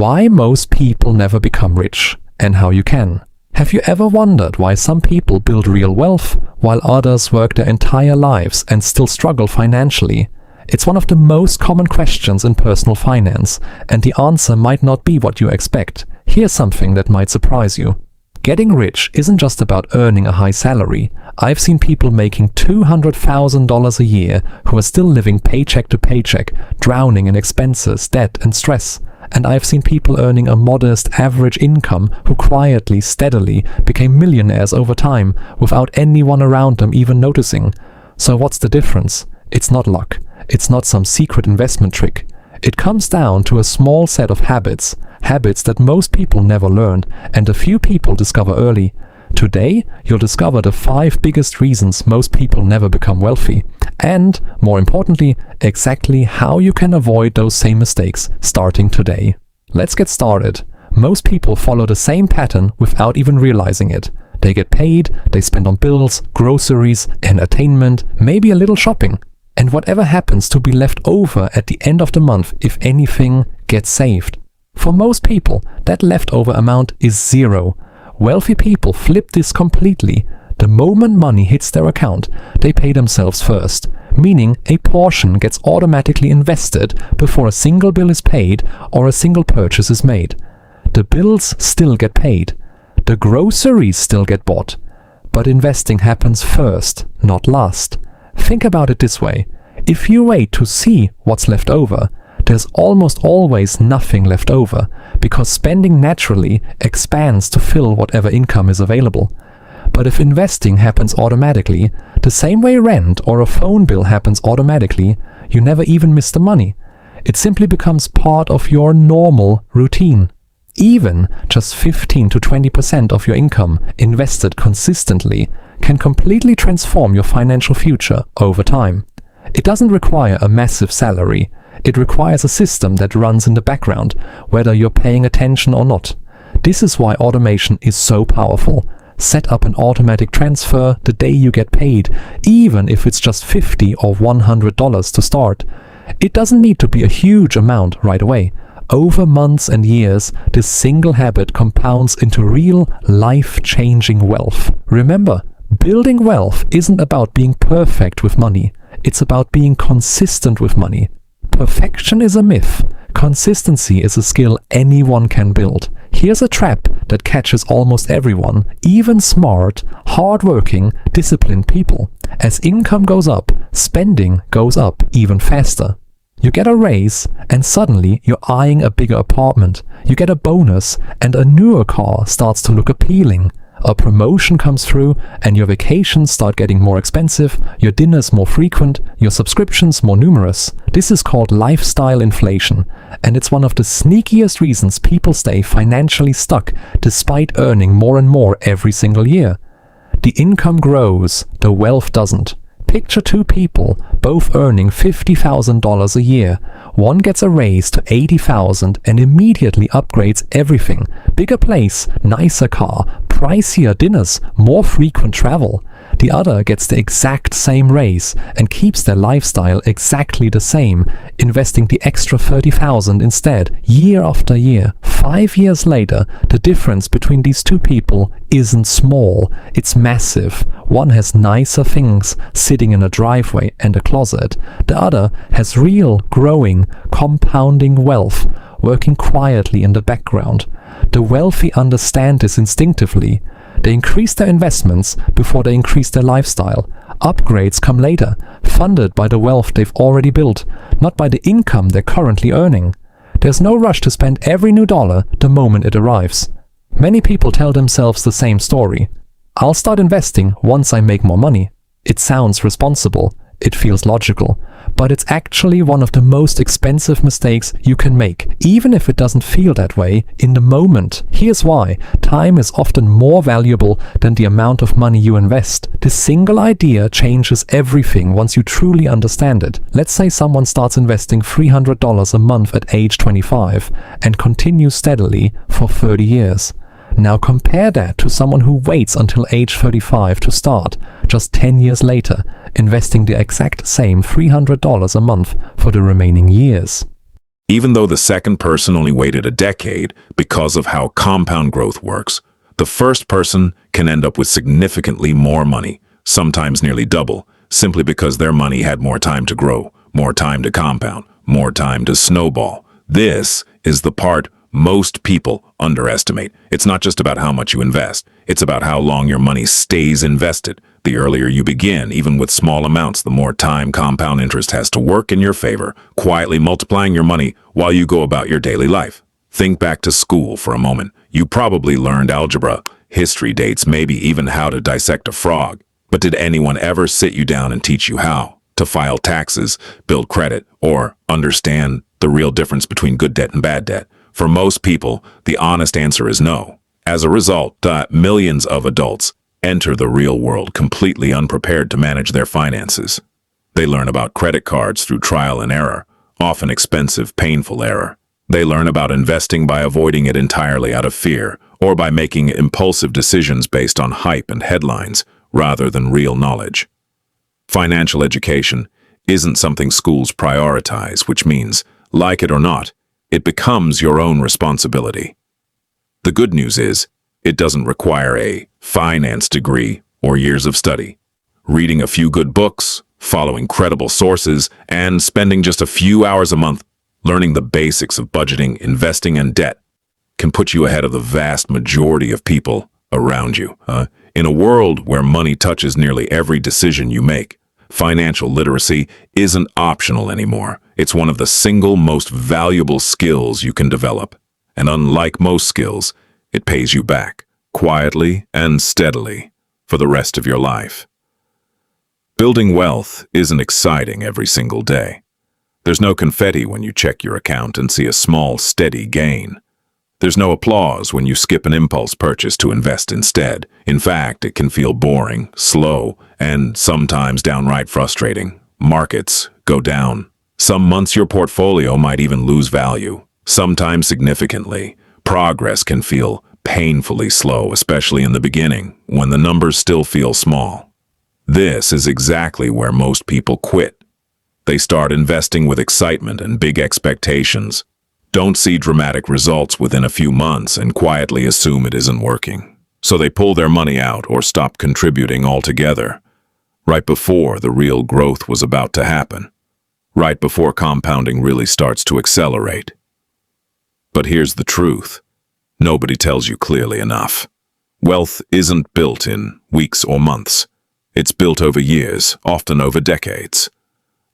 Why most people never become rich and how you can. Have you ever wondered why some people build real wealth while others work their entire lives and still struggle financially? It's one of the most common questions in personal finance, and the answer might not be what you expect. Here's something that might surprise you. Getting rich isn't just about earning a high salary. I've seen people making $200,000 a year who are still living paycheck to paycheck, drowning in expenses, debt, and stress. And I've seen people earning a modest average income who quietly, steadily became millionaires over time without anyone around them even noticing. So what's the difference? It's not luck. It's not some secret investment trick. It comes down to a small set of habits that most people never learn and a few people discover early. Today, you'll discover the 5 biggest reasons most people never become wealthy, and, more importantly, exactly how you can avoid those same mistakes starting today. Let's get started. Most people follow the same pattern without even realizing it. They get paid, they spend on bills, groceries, entertainment, maybe a little shopping. And whatever happens to be left over at the end of the month, if anything, gets saved. For most people, that leftover amount is zero. Wealthy people flip this completely. The moment money hits their account, they pay themselves first, meaning a portion gets automatically invested before a single bill is paid or a single purchase is made. The bills still get paid. The groceries still get bought. But investing happens first, not last. Think about it this way. If you wait to see what's left over, there's almost always nothing left over, because spending naturally expands to fill whatever income is available. But if investing happens automatically, the same way rent or a phone bill happens automatically, you never even miss the money. It simply becomes part of your normal routine. Even just 15 to 20% of your income invested consistently can completely transform your financial future over time. It doesn't require a massive salary. It requires a system that runs in the background, whether you're paying attention or not. This is why automation is so powerful. Set up an automatic transfer the day you get paid, even if it's just $50 or $100 to start. It doesn't need to be a huge amount right away. Over months and years, this single habit compounds into real, life-changing wealth. Remember, building wealth isn't about being perfect with money. It's about being consistent with money. Perfection is a myth. Consistency is a skill anyone can build. Here's a trap that catches almost everyone, even smart, hardworking, disciplined people. As income goes up, spending goes up even faster. You get a raise, and suddenly you're eyeing a bigger apartment. You get a bonus, and a newer car starts to look appealing. A promotion comes through, and your vacations start getting more expensive, your dinners more frequent, your subscriptions more numerous. This is called lifestyle inflation, and it's one of the sneakiest reasons people stay financially stuck despite earning more and more every single year. The income grows, the wealth doesn't. Picture 2 people, both earning $50,000 a year. One gets a raise to $80,000 and immediately upgrades everything. Bigger place, nicer car, pricier dinners, more frequent travel. The other gets the exact same raise and keeps their lifestyle exactly the same, investing the extra $30,000 instead, year after year. 5 years later, the difference between these 2 people isn't small, it's massive. One has nicer things sitting in a driveway and a closet. The other has real, growing, compounding wealth working quietly in the background. The wealthy understand this instinctively. They increase their investments before they increase their lifestyle. Upgrades come later, funded by the wealth they've already built, not by the income they're currently earning. There's no rush to spend every new dollar the moment it arrives. Many people tell themselves the same story. I'll start investing once I make more money. It sounds responsible. It feels logical. But it's actually one of the most expensive mistakes you can make, even if it doesn't feel that way in the moment. Here's why. Time is often more valuable than the amount of money you invest. This single idea changes everything once you truly understand it. Let's say someone starts investing $300 a month at age 25 and continues steadily for 30 years. Now compare that to someone who waits until age 35 to start, just 10 years later, investing the exact same $300 a month for the remaining years. Even though the second person only waited a decade because of how compound growth works, the first person can end up with significantly more money, sometimes nearly double, simply because their money had more time to grow, more time to compound, more time to snowball. This is the part most people underestimate. It's not just about how much you invest. It's about how long your money stays invested. The earlier you begin, even with small amounts, the more time compound interest has to work in your favor, quietly multiplying your money while you go about your daily life. Think back to school for a moment. You probably learned algebra, history, dates, maybe even how to dissect a frog. But did anyone ever sit you down and teach you how to file taxes, build credit, or understand the real difference between good debt and bad debt? For most people, the honest answer is no. As a result, millions of adults enter the real world completely unprepared to manage their finances. They learn about credit cards through trial and error, often expensive, painful error. They learn about investing by avoiding it entirely out of fear, or by making impulsive decisions based on hype and headlines, rather than real knowledge. Financial education isn't something schools prioritize, which means, like it or not, it becomes your own responsibility. The good news is, it doesn't require a finance degree or years of study. Reading a few good books, following credible sources, and spending just a few hours a month learning the basics of budgeting, investing, and debt can put you ahead of the vast majority of people around you. In a world where money touches nearly every decision you make, financial literacy isn't optional anymore. It's one of the single most valuable skills you can develop. And unlike most skills, it pays you back, quietly and steadily, for the rest of your life. Building wealth isn't exciting every single day. There's no confetti when you check your account and see a small, steady gain. There's no applause when you skip an impulse purchase to invest instead. In fact, it can feel boring, slow, and sometimes downright frustrating. Markets go down. Some months your portfolio might even lose value, sometimes significantly. Progress can feel painfully slow, especially in the beginning, when the numbers still feel small. This is exactly where most people quit. They start investing with excitement and big expectations, don't see dramatic results within a few months, and quietly assume it isn't working. So they pull their money out or stop contributing altogether, right before the real growth was about to happen, right before compounding really starts to accelerate. But here's the truth. Nobody tells you clearly enough. Wealth isn't built in weeks or months. It's built over years, often over decades.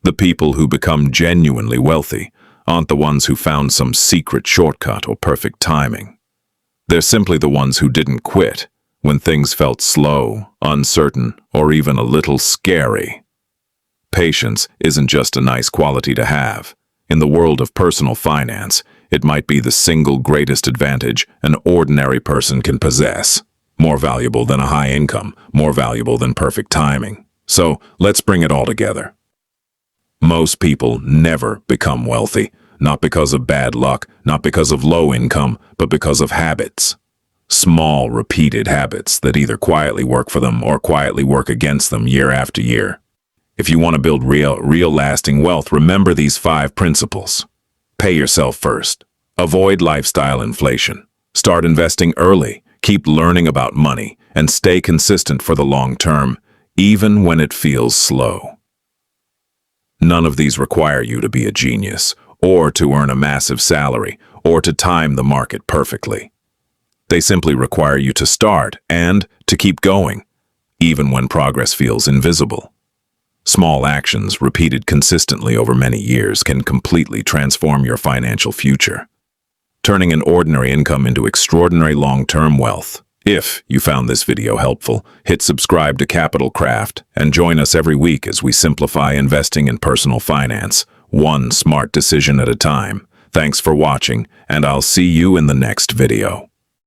The people who become genuinely wealthy aren't the ones who found some secret shortcut or perfect timing. They're simply the ones who didn't quit when things felt slow, uncertain, or even a little scary. Patience isn't just a nice quality to have. In the world of personal finance, it might be the single greatest advantage an ordinary person can possess. More valuable than a high income, more valuable than perfect timing. So let's bring it all together. Most people never become wealthy, not because of bad luck, not because of low income, but because of habits. Small, repeated habits that either quietly work for them or quietly work against them year after year. If you want to build real lasting wealth, remember these 5 principles. Pay yourself first. Avoid lifestyle inflation. Start investing early. Keep learning about money and stay consistent for the long term, even when it feels slow. None of these require you to be a genius, or to earn a massive salary, or to time the market perfectly. They simply require you to start and to keep going, even when progress feels invisible. Small actions repeated consistently over many years can completely transform your financial future, turning an ordinary income into extraordinary long-term wealth. If you found this video helpful, hit subscribe to Capital Craft and join us every week as we simplify investing in personal finance, one smart decision at a time. Thanks for watching, and I'll see you in the next video.